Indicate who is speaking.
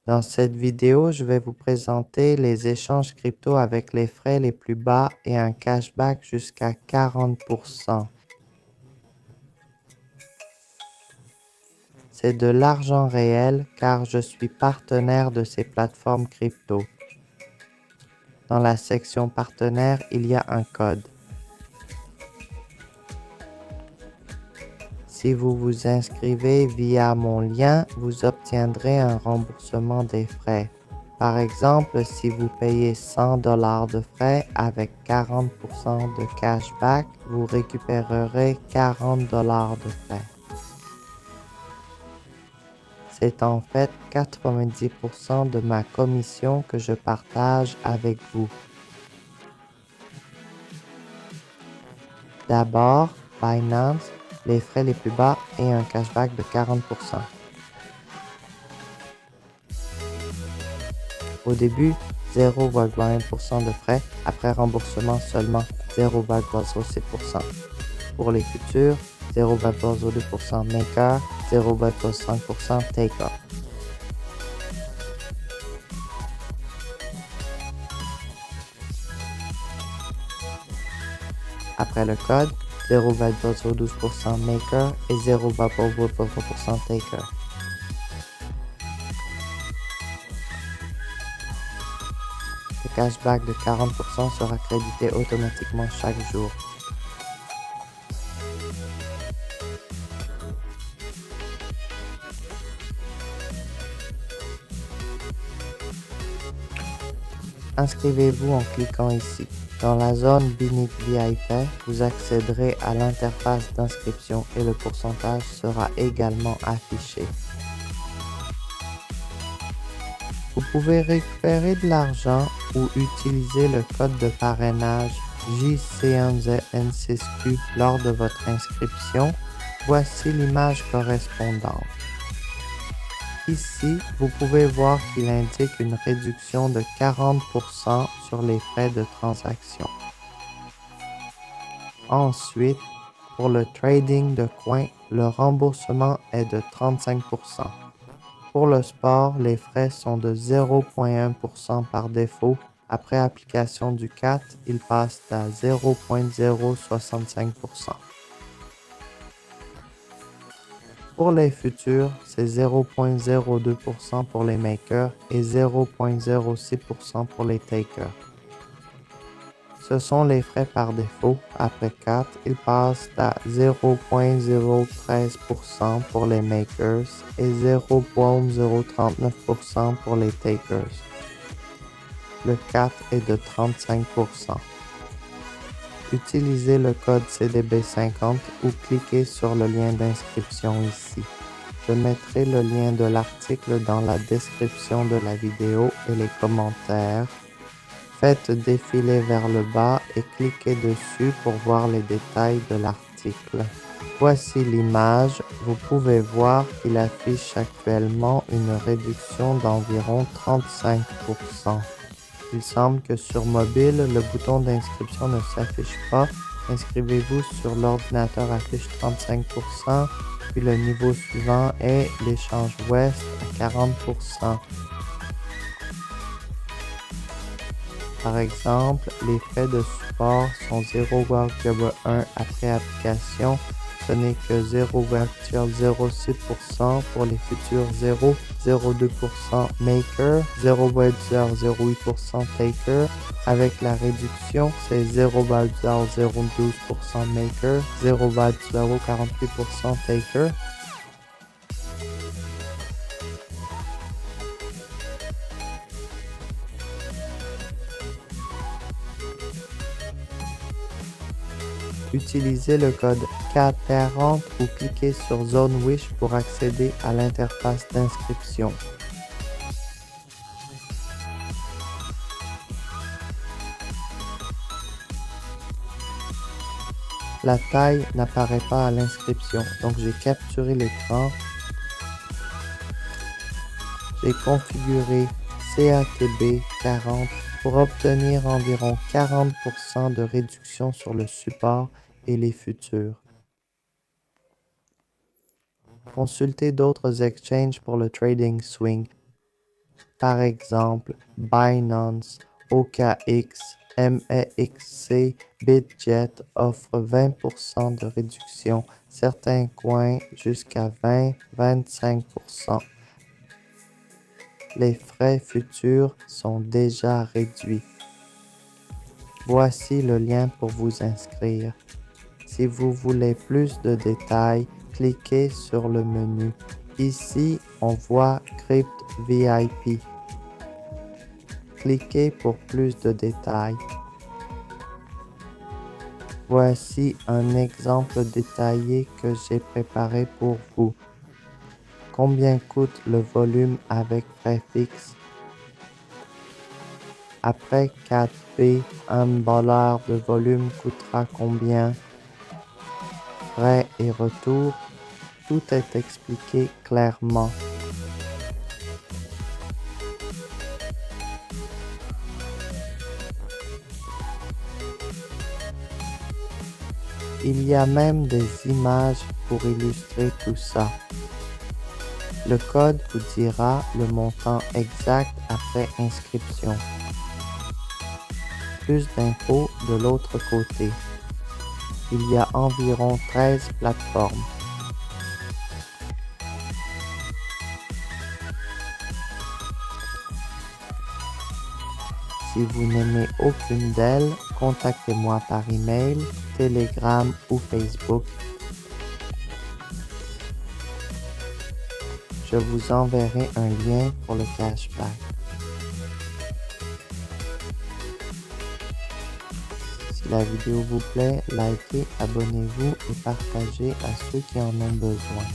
Speaker 1: Dans cette vidéo, je vais vous présenter les échanges crypto avec les frais les plus bas et un cashback jusqu'à 40%. C'est de l'argent réel car je suis partenaire de ces plateformes crypto. Dans la section partenaire, il y a un code. Si vous vous inscrivez via mon lien, vous obtiendrez un remboursement des frais. Par exemple, si vous payez 100 $ de frais avec 40% de cashback, vous récupérerez 40 $ de frais. C'est en fait 90% de ma commission que je partage avec vous. D'abord, Binance, les frais les plus bas et un cashback de 40%. Au début, 0,1% de frais, après remboursement seulement 0,06%. Pour les futurs, 0,02% maker, 0,5% taker. Après le code, 0,12% maker et 0,12% taker. Le cashback de 40% sera crédité automatiquement chaque jour. Inscrivez-vous en cliquant ici. Dans la zone Binit VIP, vous accéderez à l'interface d'inscription et le pourcentage sera également affiché. Vous pouvez récupérer de l'argent ou utiliser le code de parrainage JC1ZN6Q lors de votre inscription. Voici l'image correspondante. Ici, vous pouvez voir qu'il indique une réduction de 40% sur les frais de transaction. Ensuite, pour le trading de coins, le remboursement est de 35%. Pour le sport, les frais sont de 0,1% par défaut. Après application du CAT, ils passent à 0,065%. Pour les futurs, c'est 0,02% pour les makers et 0,06% pour les takers. Ce sont les frais par défaut. Après 4, ils passent à 0,013% pour les makers et 0,039% pour les takers. Le 4 est de 35%. Utilisez le code CDB50 ou cliquez sur le lien d'inscription ici. Je mettrai le lien de l'article dans la description de la vidéo et les commentaires. Faites défiler vers le bas et cliquez dessus pour voir les détails de l'article. Voici l'image. Vous pouvez voir qu'il affiche actuellement une réduction d'environ 35%. Il semble que sur mobile, le bouton d'inscription ne s'affiche pas. Inscrivez-vous sur l'ordinateur affiche 35%, puis le niveau suivant est l'échange West à 40%. Par exemple, les frais de support sont 0,1 après application. Ce n'est que 0,06% pour les futurs 0,02% maker, 0,008% taker. Avec la réduction, c'est 0,012% maker, 0,048% taker. Utilisez le code CAT40 ou cliquez sur Zone Wish pour accéder à l'interface d'inscription. La taille n'apparaît pas à l'inscription, donc j'ai capturé l'écran. J'ai configuré CATB 40 pour obtenir environ 40% de réduction sur le support et les futurs. Consultez d'autres exchanges pour le trading swing. Par exemple, Binance, OKX, MEXC, Bitget offrent 20% de réduction, certains coins jusqu'à 20-25%. Les frais futurs sont déjà réduits. Voici le lien pour vous inscrire. Si vous voulez plus de détails, cliquez sur le menu. Ici, on voit Crypt VIP. Cliquez pour plus de détails. Voici un exemple détaillé que j'ai préparé pour vous. Combien coûte le volume avec frais fixes? Après 4P, $1 de volume coûtera combien? Frais et retour, tout est expliqué clairement. Il y a même des images pour illustrer tout ça. Le code vous dira le montant exact après inscription. Plus d'infos de l'autre côté. Il y a environ 13 plateformes. Si vous n'aimez aucune d'elles, contactez-moi par email, Telegram ou Facebook. Je vous enverrai un lien pour le cashback. Si la vidéo vous plaît, likez, abonnez-vous et partagez à ceux qui en ont besoin.